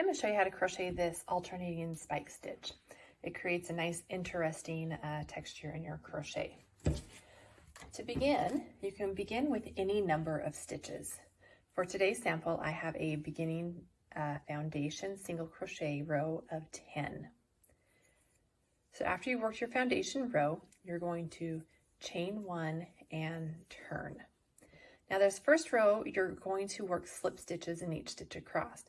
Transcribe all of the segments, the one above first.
I'm going to show you how to crochet this alternating spike stitch. It creates a nice, interesting texture in your crochet. To begin, you can begin with any number of stitches. For today's sample, I have a beginning foundation single crochet row of 10. So after you've worked your foundation row, you're going to chain 1 and turn. Now this first row, you're going to work slip stitches in each stitch across.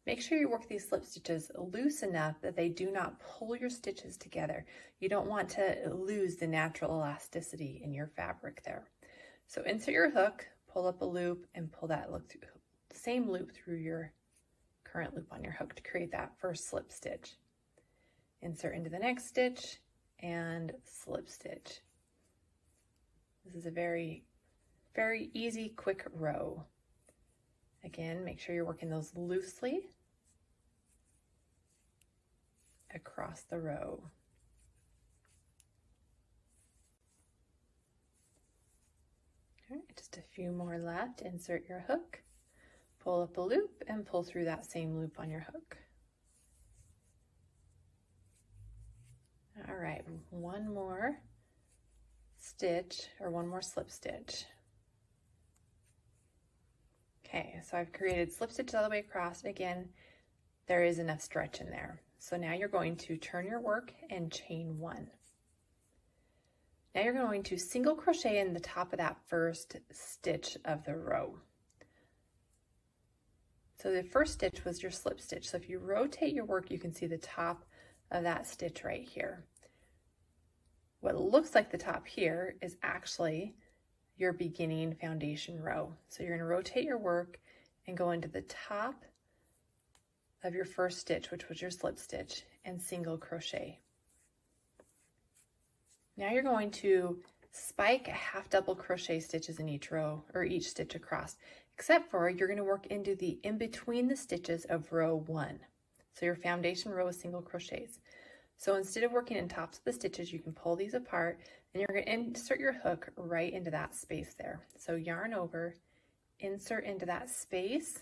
Make sure you work these slip stitches loose enough that they do not pull your stitches together. You don't want to lose the natural elasticity in your fabric there. So insert your hook, pull up a loop, and pull that same loop through your current loop on your hook to create that first slip stitch. Insert into the next stitch and slip stitch. This is a very easy, quick row. Again, make sure you're working those loosely across the row. All right, just a few more left. Insert your hook, pull up a loop, and pull through that same loop on your hook. All right, one more stitch or one more slip stitch. Okay, so I've created slip stitches all the way across. Again, there is enough stretch in there. So now you're going to turn your work and chain 1. Now you're going to single crochet in the top of that first stitch of the row. So the first stitch was your slip stitch. So if you rotate your work, you can see the top of that stitch right here. What looks like the top here is actually your beginning foundation row. So you're going to rotate your work and go into the top of your first stitch, which was your slip stitch, and single crochet. Now you're going to spike a half double crochet stitches in each row or each stitch across, except for you're going to work into the in between the stitches of row 1. So your foundation row is single crochets. So instead of working in tops of the stitches, you can pull these apart and you're going to insert your hook right into that space there. So yarn over, insert into that space,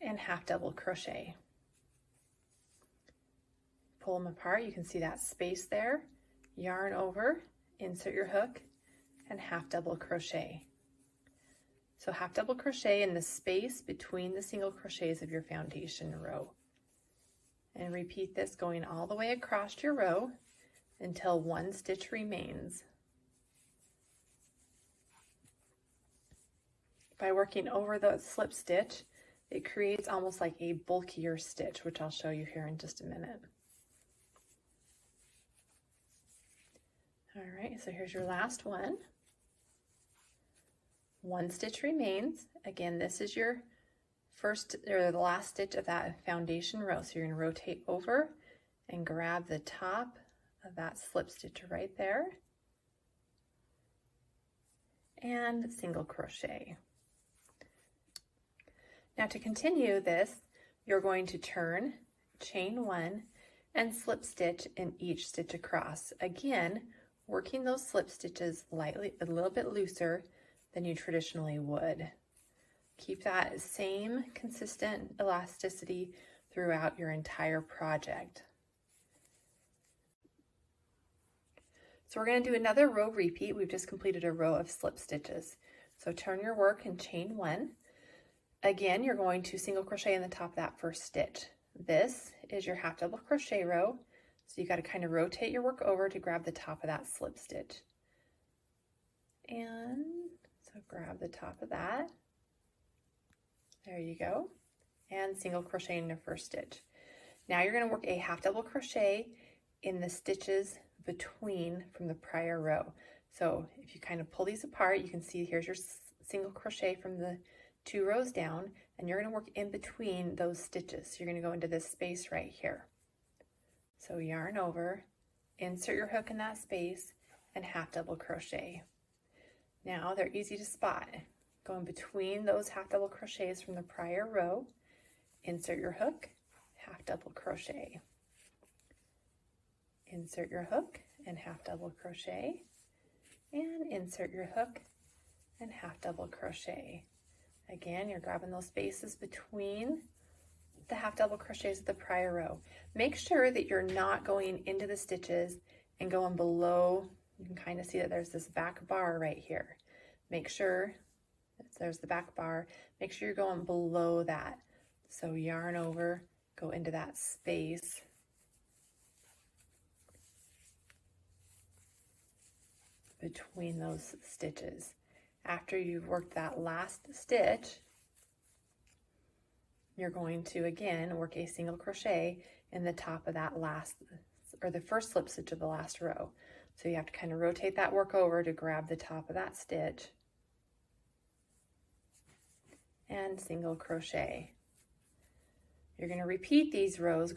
and half double crochet. Pull them apart, you can see that space there. Yarn over, insert your hook, and half double crochet. So half double crochet in the space between the single crochets of your foundation row. And repeat this going all the way across your row until one stitch remains. By working over the slip stitch, it creates almost like a bulkier stitch, which I'll show you here in just a minute. All right, so here's your last one. One stitch remains. Again, this is your first or the last stitch of that foundation row. So you're going to rotate over and grab the top of that slip stitch right there and single crochet. Now to continue this, you're going to turn, chain 1, and slip stitch in each stitch across. Again, working those slip stitches lightly, a little bit looser than you traditionally would. Keep that same consistent elasticity throughout your entire project. So we're going to do another row repeat. We've just completed a row of slip stitches. So turn your work and chain 1. Again, you're going to single crochet in the top of that first stitch. This is your half double crochet row. So you got to kind of rotate your work over to grab the top of that slip stitch. And so grab the top of that. There you go, and single crochet in the first stitch. Now you're going to work a half double crochet in the stitches between from the prior row. So if you kind of pull these apart, you can see here's your single crochet from the 2 rows down, and you're going to work in between those stitches. So you're going to go into this space right here. So yarn over, insert your hook in that space, and half double crochet. Now they're easy to spot. Go in between those half double crochets from the prior row, insert your hook, half double crochet. Insert your hook and half double crochet, and insert your hook and half double crochet. Again, you're grabbing those spaces between the half double crochets of the prior row. Make sure that you're not going into the stitches and going below. You can kind of see that there's this back bar right here. Make sure there's the back bar. Make sure you're going below that. So yarn over, go into that space. Between those stitches. After you've worked that last stitch, you're going to again work a single crochet in the top of that last, or the first slip stitch of the last row. So you have to kind of rotate that work over to grab the top of that stitch and single crochet. You're going to repeat these rows,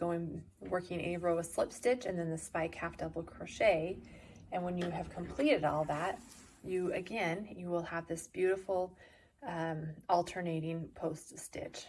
working a row of slip stitch and then the spike half double crochet. And when you have completed all that, you will have this beautiful alternating post stitch.